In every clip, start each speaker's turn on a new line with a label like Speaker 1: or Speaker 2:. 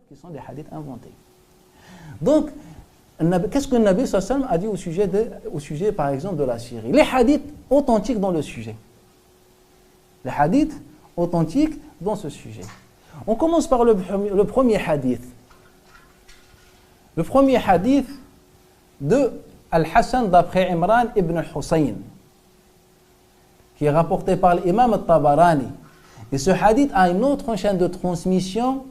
Speaker 1: qui sont des hadiths inventés. Donc, qu'est-ce que le Nabi sallallahu alayhi wa sallam a dit au sujet, par exemple, de la Syrie? Les hadiths authentiques dans le sujet. Les hadiths authentiques dans ce sujet. On commence par le premier hadith. Le premier hadith de Al-Hassan d'après Imran ibn al-Hussein, qui est rapporté par l'imam al-Tabarani. Et ce hadith a une autre chaîne de transmission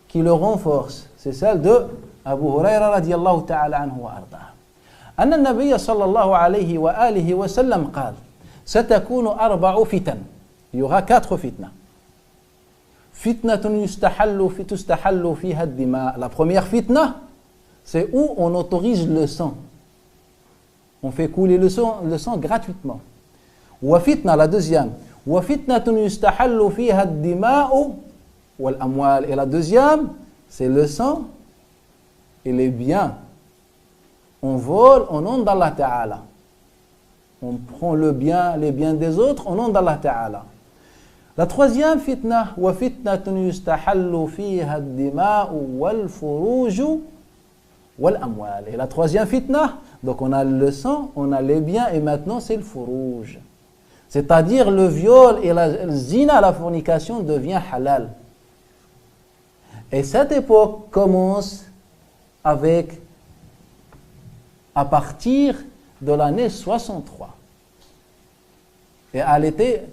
Speaker 1: qui le renforce. C'est celle de Abu Huraira radiallahu ta'ala anhu wa arda. أن النبي صلى الله عليه وآله وسلم قال ستكون أربع فتن. Il y aura 4 fitna. فتنة تستحل فيها الدماء. La première fitna, c'est où on autorise le sang. On fait couler le sang gratuitement. وفتنة, la deuxième. وفتنة يستحل فيها الدماء والأموال. Et la deuxième, c'est le sang et les biens. On vole au nom d'Allah Ta'ala. On prend les biens des autres au nom d'Allah Ta'ala. La troisième fitna, وفتنة يستحل فيها الدماء والفروج والأموال. Et la troisième fitna, donc on a le sang, on a les biens et maintenant c'est le furouj. C'est-à-dire le viol et la zina, la fornication devient halal. Et cette époque commence à partir de l'année 63. Et elle était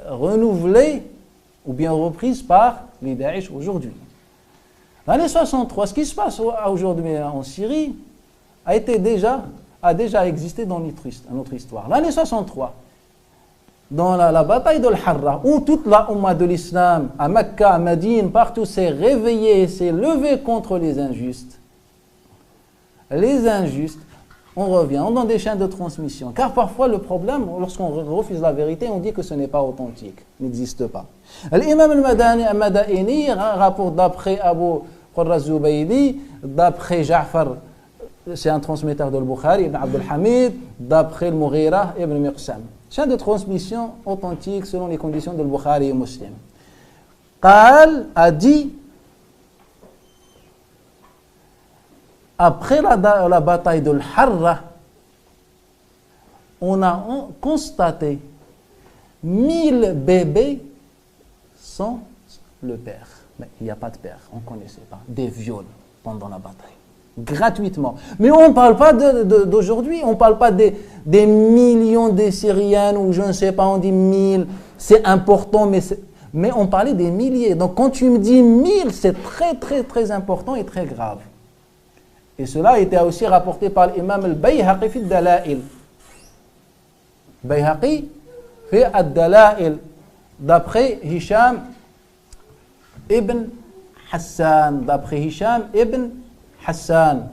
Speaker 1: renouvelée ou bien reprise par les Daesh aujourd'hui. L'année 63, ce qui se passe aujourd'hui en Syrie a déjà existé dans notre histoire. L'année 63, dans la bataille de l'Harra, où toute la Ummah de l'Islam, à Mecca, à Médine, partout s'est réveillée, s'est levée contre les injustes. Les injustes, on revient, on donne des chaînes de transmission. Car parfois le problème, lorsqu'on refuse la vérité, on dit que ce n'est pas authentique, n'existe pas. L'imam al-Madaini rapporte d'après Abu Qurra Zubaydi, d'après Ja'far, c'est un transmetteur de al-Bukhari, Ibn Abdul Hamid, d'après le Mughira, Ibn Miqsam. Chaîne de transmission authentique selon les conditions de al-Bukhari et Muslim. Qal a dit, après la bataille de l'Harra, on a constaté 1000 bébés sans le père. Mais il n'y a pas de père, on ne connaissait pas. Des viols pendant la bataille. Gratuitement. Mais on ne parle pas d'aujourd'hui, on ne parle pas des millions de Syriennes ou je ne sais pas, on dit 1000, c'est important, mais on parlait des milliers. Donc quand tu me dis 1000, c'est très très très important et très grave. Et cela a été aussi rapporté par l'imam al-Bayhaqi fi al-Dala'il. Bayhaqi fi al-Dala'il, d'après Hisham ibn Hassan, d'après Hisham ibn Hassan.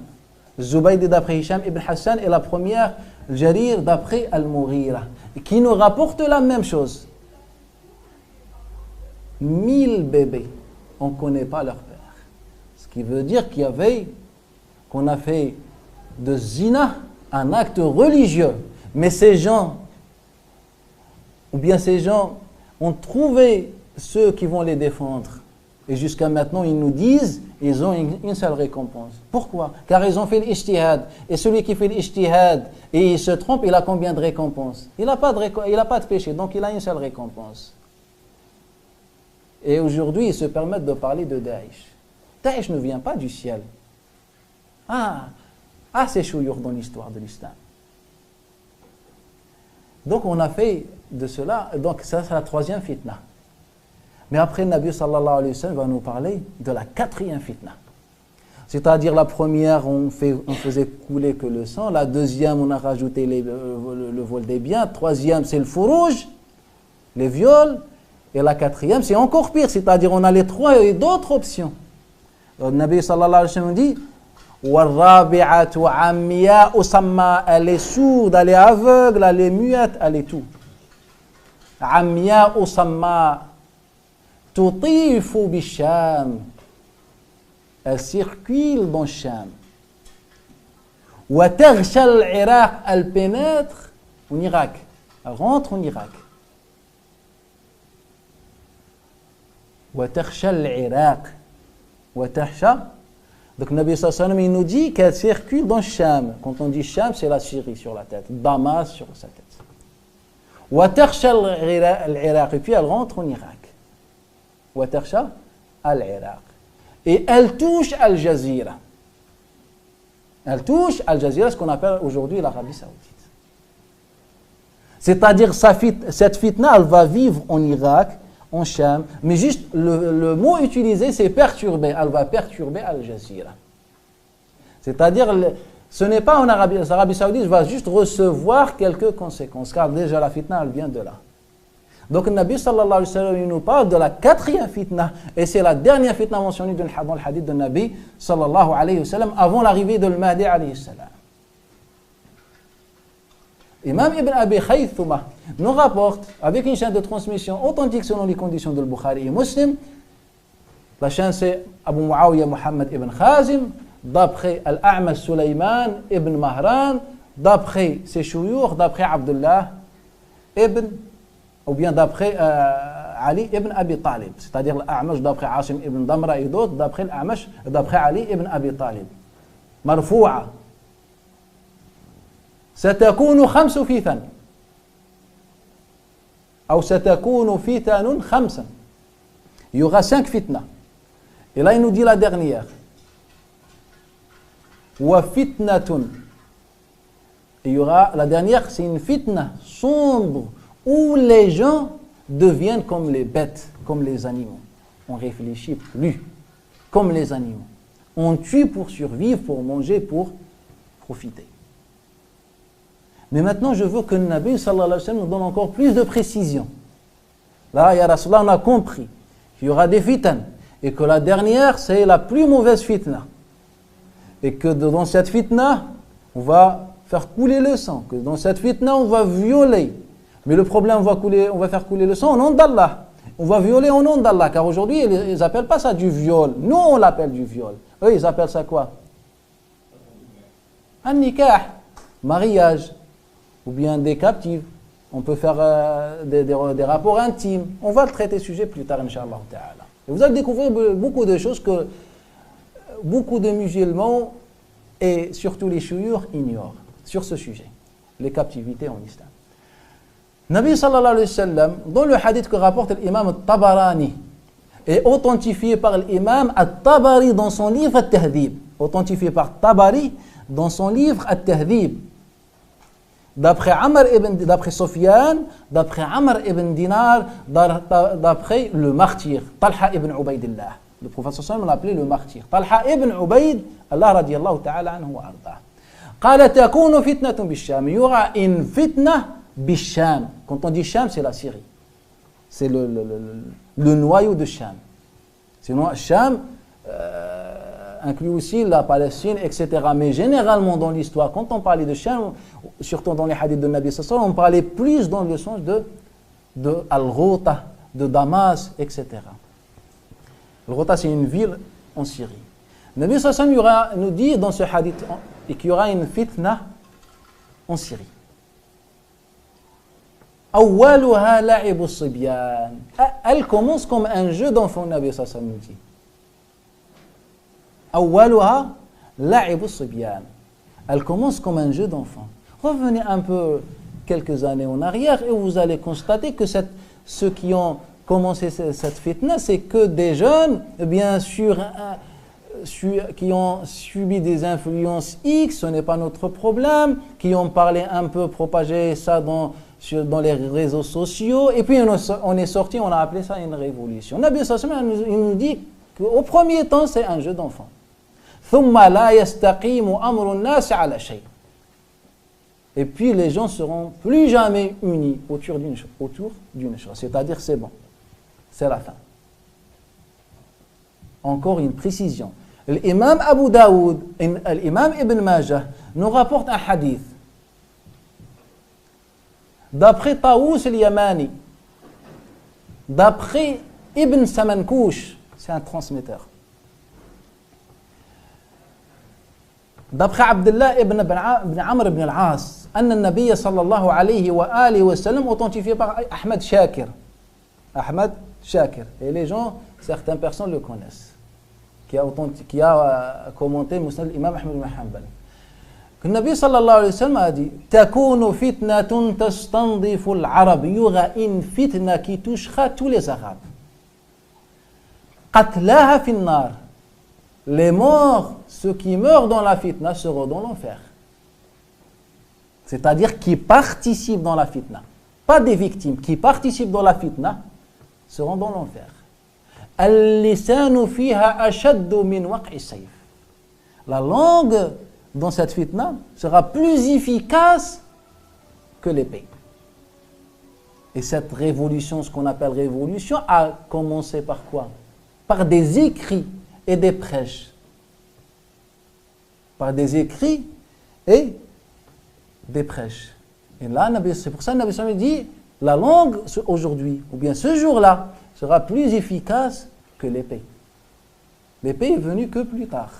Speaker 1: Zubaydi d'après Hisham ibn Hassan et la première Jarir d'après Al-Mughira, qui nous rapporte la même chose. 1000 bébés, on ne connaît pas leur père. Ce qui veut dire qu'on a fait de zina un acte religieux. Mais ces gens ont trouvé ceux qui vont les défendre. Et jusqu'à maintenant, ils nous disent, ils ont une seule récompense. Pourquoi? Car ils ont fait l'ijtihad. Et celui qui fait l'ijtihad et il se trompe, il a combien de récompenses? Il n'a pas de péché, donc il a une seule récompense. Et aujourd'hui, ils se permettent de parler de Daesh. Daesh ne vient pas du ciel. C'est chouillure dans l'histoire de l'islam. Donc on a fait de cela, donc ça c'est la troisième fitna. Mais après, le Nabi sallallahu alayhi wa sallam va nous parler de la quatrième fitna. C'est-à-dire la première, on faisait couler que le sang. La deuxième, on a rajouté le vol des biens. Troisième, c'est le furouj, les viols. Et la quatrième, c'est encore pire. C'est-à-dire on a les trois et d'autres options. Le Nabi sallallahu alayhi wa sallam dit وَالرَّابِعَةُ عَمِّيَاءُ سَمَّا. Elle est sourde, elle est aveugle, elle est muette, elle est tout. عَمِّيَاءُ سَمَّا تطيف بالشام. Elle circule dans Cham. وتغشى العراق. Elle pénètre en Irak. Elle rentre en Irak. وتخشى العراق وتخشى. Donc Nabi sallallahu alayhi wa sallam, il nous dit qu'elle circule dans Cham. Quand on dit Cham, c'est la Syrie sur la tête, Damas sur sa tête. وتخشى العراق, et puis elle rentre en Irak. وتخشى العراق. Et elle touche Al Jazeera. Elle touche Al Jazeera, ce qu'on appelle aujourd'hui l'Arabie Saoudite. C'est-à-dire cette fitna, elle va vivre en Irak, en Cham, mais juste le mot utilisé, c'est perturber. Elle va perturber Al Jazeera. C'est-à-dire, ce n'est pas en Arabie Saoudite, je vais juste recevoir quelques conséquences, car déjà la fitna, elle vient de là. Donc, le Nabi sallallahu alayhi wa sallam, il nous parle de la 4e fitna, et c'est la dernière fitna mentionnée dans le hadith de Nabi sallallahu alayhi wa sallam, avant l'arrivée de Mahdi alayhi salam. Imam Ibn Abi Khaythuma nous rapporte, avec une chaîne de transmission authentique selon les conditions de Bukhari et Muslim, la chaîne c'est Abu Muawiyah Muhammad ibn Khazim, d'après Al-A'mash Sulayman ibn Mahran, d'après ses shuyukh, d'après Abdullah ibn, ou bien d'après Ali ibn Abi Talib, c'est-à-dire l'A'mash d'après Asim ibn Damra et d'autres, d'après l'A'mash, d'après Ali ibn Abi Talib. Marfou'a. ستكون 5 فتن أو ستكون فتن 5. Il y aura 5 fitna. Et là, il nous dit la dernière. وفتنة. Il y aura la dernière, c'est une fitna sombre où les gens deviennent comme les bêtes, comme les animaux. On réfléchit plus comme les animaux. On tue pour survivre, pour manger, pour profiter. Mais maintenant, je veux que le Nabi sallallahu alayhi wa sallam nous donne encore plus de précision. Là, ya Rasulallah, on a compris qu'il y aura des fitans et que la dernière, c'est la plus mauvaise fitna. Et que dans cette fitna, on va faire couler le sang. Que dans cette fitna, on va violer. Mais le problème, on va faire couler le sang au nom d'Allah. On va violer au nom d'Allah. Car aujourd'hui, ils n'appellent pas ça du viol. Nous, on l'appelle du viol. Eux, ils appellent ça quoi? Un nikah, mariage. Ou bien des captives. On peut faire des rapports intimes. On va le traiter ce sujet plus tard, Inch'Allah ta'ala. Et vous allez découvrir beaucoup de choses que beaucoup de musulmans et surtout les shuyukh ignorent sur ce sujet. Les captivités en islam. Nabi sallallahu alayhi wa sallam, dans le hadith que rapporte l'imam al-Tabarani, est authentifié par l'imam al-Tabari dans son livre Al-Tahdhib. Authentifié par Tabari dans son livre Al-Tahdhib. D'après Sufyan, d'après Amr ibn Dinar, d'après le martyr, Talha ibn Ubaydillah. Le prophète sallallahu l'a appelé le martyr. Talha ibn Ubayd, Allah radiyallahu ta'ala anhu wa arda. قال تكون فتنة بالشام. Il y aura une fitna بالشام. Quand on dit Sham, c'est la Syrie. C'est le noyau de Sham. Sinon, Sham inclut aussi la Palestine, etc. Mais généralement dans l'histoire, quand on parlait de Sham, surtout dans les hadiths de Nabi sallallahu alayhi wa sallam, on parlait plus dans le sens de Al-Ghouta, de Damas, etc. Al-Ghouta, c'est une ville en Syrie. Nabi sallallahu alayhi wa sallam nous dit dans ce hadith qu'il y aura une fitna en Syrie. أولها لعب الصبيان. Elle commence comme un jeu d'enfant, Nabi sallallahu alayhi wa sallam nous dit. أولها لعب الصبيان. Elle commence comme un jeu d'enfant. Revenez un peu quelques années en arrière et vous allez constater que ceux qui ont commencé cette fitna, c'est que des jeunes, bien sûr, qui ont subi des influences X, ce n'est pas notre problème, qui ont parlé un peu, propagé ça dans les réseaux sociaux, et puis on est sorti, on a appelé ça une révolution. Nabi sallallahu alayhi wa sallam, il nous dit qu'au premier temps, c'est un jeu d'enfant. ثم لا يستقيم أمر الناس على شيء. Et puis les gens seront plus jamais unis autour d'une chose. C'est-à-dire c'est bon, c'est la fin. Encore une précision. L'imam Abu Daoud et l'imam Ibn Majah nous rapportent un hadith. D'après Taous al-Yamani, d'après Ibn Samankouch, c'est un transmetteur. D'après Abdullah ibn Amr ibn al-As, أن النبي صلى الله عليه وآله وسلم authentifié par Ahmad Shakir. Ahmad Shakir. Et les gens certaines personnes le connaissent, qui a commenté Musnad l'imam Ahmed ibn Hanbal. Le Nabi sallallahu alayhi wa sallam a dit Takunu fitnatun tastandifu al-Arab. Il y aura une fitna qui touchera tous les Arabes. Qatlaha fi an-nar. Les morts, ceux qui meurent dans la fitna, seront dans l'enfer. C'est-à-dire qui participent dans la fitna. Pas des victimes, qui participent dans la fitna, seront dans l'enfer. Al-lisanu fiha ashaddu min waq'i sayf. La langue dans cette fitna sera plus efficace que l'épée. Et cette révolution, ce qu'on appelle révolution, a commencé par quoi? Par des écrits et des prêches. Par des écrits et des prêches. Et là, c'est pour ça que Nabi Sallallahu dit, la langue aujourd'hui, ou bien ce jour-là, sera plus efficace que l'épée. L'épée est venue que plus tard.